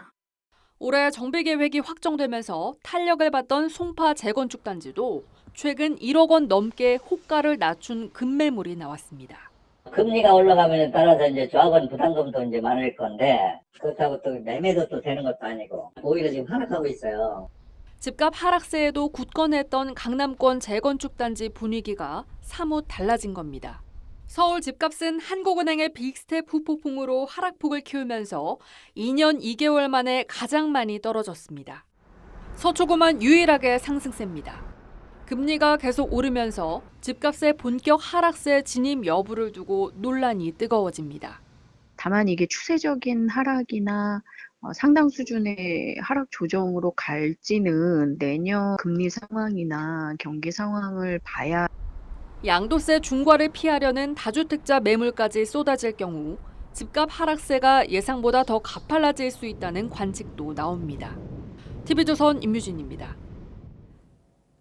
올해 정비 계획이 확정되면서 탄력을 받던 송파 재건축 단지도 최근 1억 원 넘게 호가를 낮춘 급매물이 나왔습니다. 금리가 올라가면 따라서 이제 조합원 부담금도 이제 많을 건데 그렇다고 또 매매도 또 되는 것도 아니고 오히려 지금 하락하고 있어요. 집값 하락세에도 굳건했던 강남권 재건축 단지 분위기가 사뭇 달라진 겁니다. 서울 집값은 한국은행의 빅스텝 후폭풍으로 하락폭을 키우면서 2년 2개월 만에 가장 많이 떨어졌습니다. 서초구만 유일하게 상승세입니다. 금리가 계속 오르면서 집값의 본격 하락세 진입 여부를 두고 논란이 뜨거워집니다. 다만 이게 추세적인 하락이나 상당 수준의 하락 조정으로 갈지는 내년 금리 상황이나 경기 상황을 봐야. 양도세 중과를 피하려는 다주택자 매물까지 쏟아질 경우 집값 하락세가 예상보다 더 가팔라질 수 있다는 관측도 나옵니다. TV조선 임유진입니다.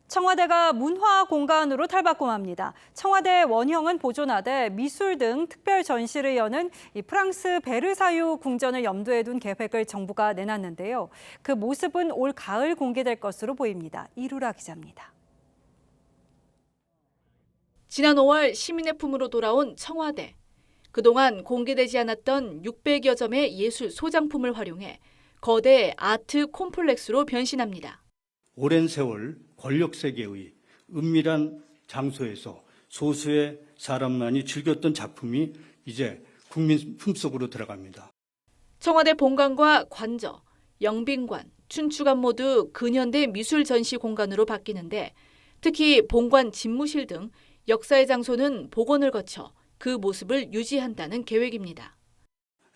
청와대가 문화 공간으로 탈바꿈합니다. 청와대 원형은 보존하되 미술 등 특별 전시를 여는 프랑스 베르사유 궁전을 염두에 둔 계획을 정부가 내놨는데요. 그 모습은 올 가을 공개될 것으로 보입니다. 이루라 기자입니다. 지난 5월 시민의 품으로 돌아온 청와대. 그동안 공개되지 않았던 600여 점의 예술 소장품을 활용해 거대 아트 콤플렉스로 변신합니다. 오랜 세월 권력 세계의 은밀한 장소에서 소수의 사람만이 즐겼던 작품이 이제 국민 품속으로 들어갑니다. 청와대 본관과 관저, 영빈관, 춘추관 모두 근현대 미술 전시 공간으로 바뀌는데 특히 본관 집무실 등 역사의 장소는 복원을 거쳐 그 모습을 유지한다는 계획입니다.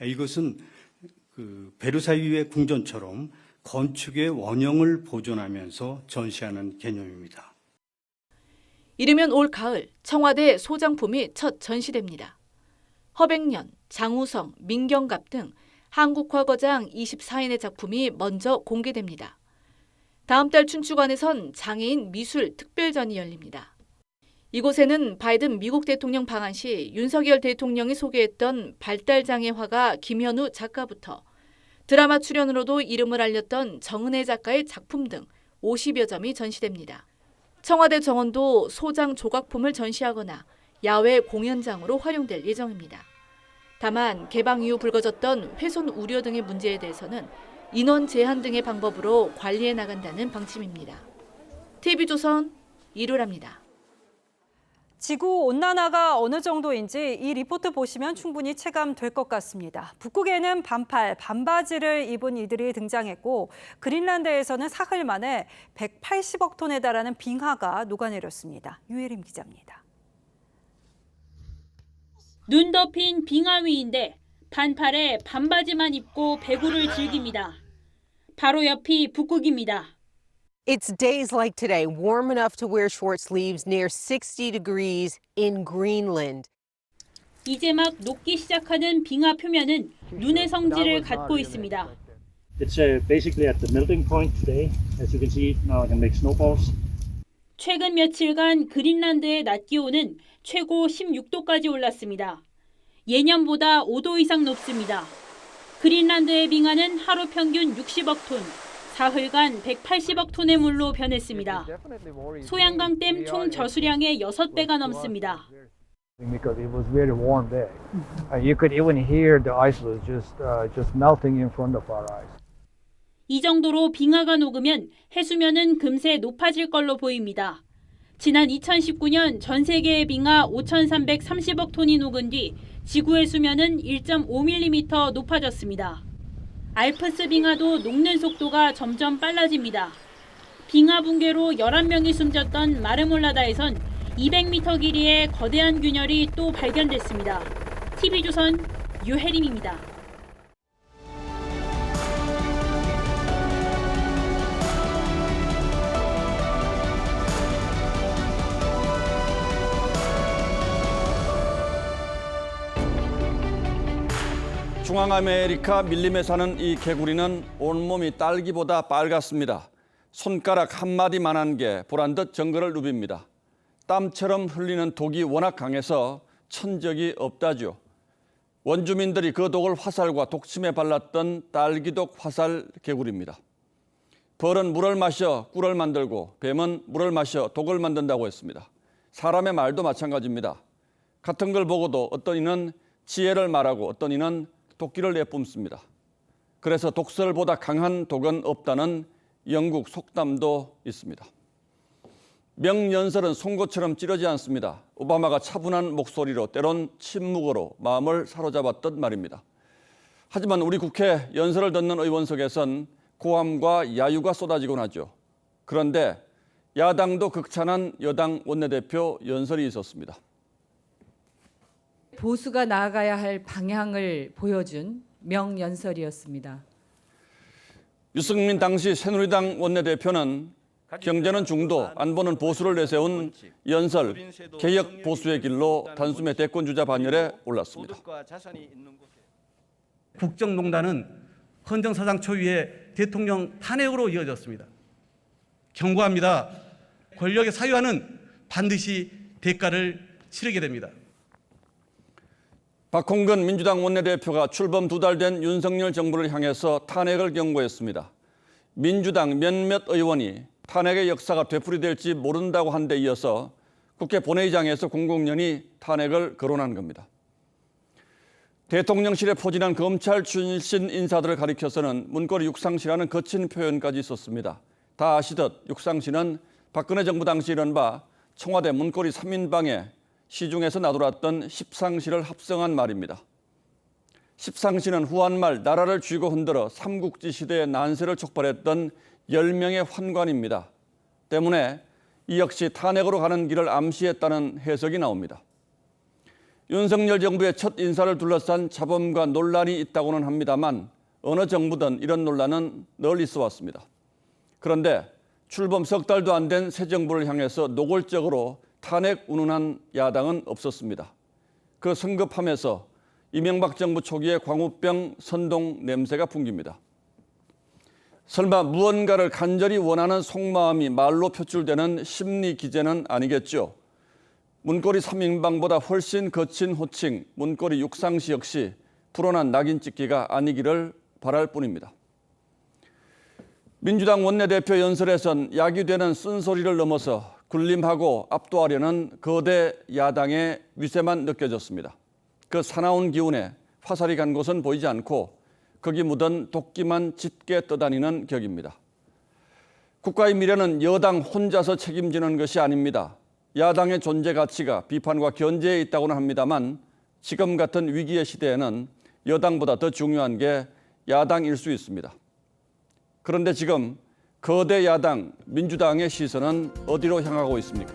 이것은 베르사유의 궁전처럼 건축의 원형을 보존하면서 전시하는 개념입니다. 이르면 올 가을 청와대 소장품이 첫 전시됩니다. 허백년, 장우성, 민경갑 등 한국화거장 24인의 작품이 먼저 공개됩니다. 다음 달 춘추관에선 장애인 미술 특별전이 열립니다. 이곳에는 바이든 미국 대통령 방한 시 윤석열 대통령이 소개했던 발달장애 화가 김현우 작가부터 드라마 출연으로도 이름을 알렸던 정은혜 작가의 작품 등 50여 점이 전시됩니다. 청와대 정원도 소장 조각품을 전시하거나 야외 공연장으로 활용될 예정입니다. 다만 개방 이후 불거졌던 훼손 우려 등의 문제에 대해서는 인원 제한 등의 방법으로 관리해 나간다는 방침입니다. TV조선 이루라입니다. 지구 온난화가 어느 정도인지 이 리포트 보시면 충분히 체감될 것 같습니다. 북극에는 반팔, 반바지를 입은 이들이 등장했고 그린란드에서는 사흘 만에 180억 톤에 달하는 빙하가 녹아내렸습니다. 유혜림 기자입니다. 눈 덮인 빙하 위인데 반팔에 반바지만 입고 배구를 즐깁니다. 바로 옆이 북극입니다. It's days like today, warm enough to wear short sleeves near 60 degrees in Greenland. 이제 막 녹기 시작하는 빙하 표면은 눈의 성질을 갖고 있습니다. It's basically at the melting point today. As you can see, now I can make snowballs. 최근 며칠간 그린란드의 낮 기온은 최고 16도까지 올랐습니다. 예년보다 5도 이상 높습니다. 그린란드의 빙하는 하루 평균 60억 톤, 사흘간 180억 톤의 물로 변했습니다. 소양강댐 총 저수량의 6배가 넘습니다. Because it was very warm day. You could even hear the ice was just melting in front of our eyes. 이 정도로 빙하가 녹으면 해수면은 금세 높아질 걸로 보입니다. 지난 2019년 전 세계의 빙하 5,330억 톤이 녹은 뒤 지구의 수면은 1.5mm 높아졌습니다. 알프스 빙하도 녹는 속도가 점점 빨라집니다. 빙하 붕괴로 11명이 숨졌던 마르몰라다에선 200m 길이의 거대한 균열이 또 발견됐습니다. TV조선 유혜림입니다. 중앙아메리카 밀림에 사는 이 개구리는 온몸이 딸기보다 빨갛습니다. 손가락 한 마디만한 게 보란듯 정글을 누빕니다. 땀처럼 흘리는 독이 워낙 강해서 천적이 없다죠. 원주민들이 그 독을 화살과 독침에 발랐던 딸기독 화살 개구리입니다. 벌은 물을 마셔 꿀을 만들고 뱀은 물을 마셔 독을 만든다고 했습니다. 사람의 말도 마찬가지입니다. 같은 걸 보고도 어떤 이는 지혜를 말하고 어떤 이는 도끼를 내뿜습니다. 그래서 독설보다 강한 독은 없다는 영국 속담도 있습니다. 명연설은 송곳처럼 찌르지 않습니다. 오바마가 차분한 목소리로 때론 침묵으로 마음을 사로잡았던 말입니다. 하지만 우리 국회 연설을 듣는 의원석에선 고함과 야유가 쏟아지곤 하죠. 그런데 야당도 극찬한 여당 원내대표 연설이 있었습니다. 보수가 나아가야 할 방향을 보여준 명연설이었습니다. 유승민 당시 새누리당 원내대표는 경제는 중도, 안보는 보수를 내세운 연설, 개혁 보수의 길로 단숨에 대권주자 반열에 올랐습니다. 국정농단은 헌정사상 초유의 대통령 탄핵으로 이어졌습니다. 경고합니다. 권력의 사유화는 반드시 대가를 치르게 됩니다. 박홍근 민주당 원내대표가 출범 2달 된 윤석열 정부를 향해서 탄핵을 경고했습니다. 민주당 몇몇 의원이 탄핵의 역사가 되풀이될지 모른다고 한 데 이어서 국회 본회의장에서 공공연히 탄핵을 거론한 겁니다. 대통령실에 포진한 검찰 출신 인사들을 가리켜서는 문고리 육상시라는 거친 표현까지 있었습니다. 다 아시듯 육상시는 박근혜 정부 당시 이른바 청와대 문고리 3인방에 시중에서 나돌았던 십상시를 합성한 말입니다. 십상시는 후한말 나라를 쥐고 흔들어 삼국지 시대의 난세를 촉발했던 10명의 환관입니다. 때문에 이 역시 탄핵으로 가는 길을 암시했다는 해석이 나옵니다. 윤석열 정부의 첫 인사를 둘러싼 자범과 논란이 있다고는 합니다만 어느 정부든 이런 논란은 늘 있어 왔습니다. 그런데 출범 석 달도 안 된 새 정부를 향해서 노골적으로 탄핵 운운한 야당은 없었습니다. 그 성급함에서 이명박 정부 초기의 광우병 선동 냄새가 풍깁니다. 설마 무언가를 간절히 원하는 속마음이 말로 표출되는 심리 기제는 아니겠죠. 문고리 3인방보다 훨씬 거친 호칭 문고리 육상시 역시 불온한 낙인 찍기가 아니기를 바랄 뿐입니다. 민주당 원내대표 연설에선 야기되는 쓴소리를 넘어서 군림하고 압도하려는 거대 야당의 위세만 느껴졌습니다. 그 사나운 기운에 화살이 간 곳은 보이지 않고 거기 묻은 도끼만 짙게 떠다니는 격입니다. 국가의 미래는 여당 혼자서 책임지는 것이 아닙니다. 야당의 존재 가치가 비판과 견제에 있다고는 합니다만 지금 같은 위기의 시대에는 여당보다 더 중요한 게 야당일 수 있습니다. 그런데 지금 거대 야당 민주당의 시선은 어디로 향하고 있습니까?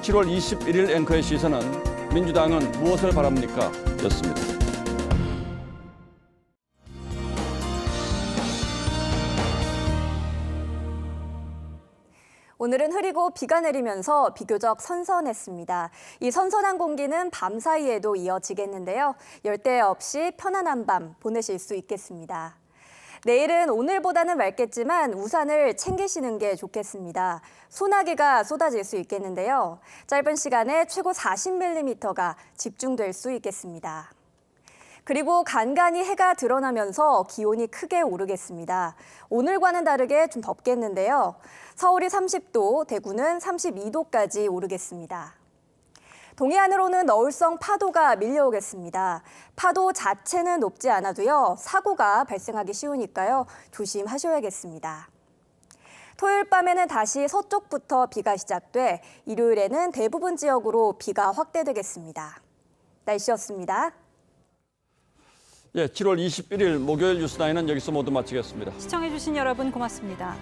7월 21일 앵커의 시선은 민주당은 무엇을 바랍니까? 였습니다. 오늘은 흐리고 비가 내리면서 비교적 선선했습니다. 이 선선한 공기는 밤 사이에도 이어지겠는데요. 열대 없이 편안한 밤 보내실 수 있겠습니다. 내일은 오늘보다는 맑겠지만 우산을 챙기시는 게 좋겠습니다. 소나기가 쏟아질 수 있겠는데요. 짧은 시간에 최고 40mm가 집중될 수 있겠습니다. 그리고 간간히 해가 드러나면서 기온이 크게 오르겠습니다. 오늘과는 다르게 좀 덥겠는데요. 서울이 30도, 대구는 32도까지 오르겠습니다. 동해안으로는 너울성 파도가 밀려오겠습니다. 파도 자체는 높지 않아도요, 사고가 발생하기 쉬우니까요, 조심하셔야겠습니다. 토요일 밤에는 다시 서쪽부터 비가 시작돼 일요일에는 대부분 지역으로 비가 확대되겠습니다. 날씨였습니다. 예, 7월 21일 목요일 뉴스나인은 여기서 모두 마치겠습니다. 시청해주신 여러분 고맙습니다.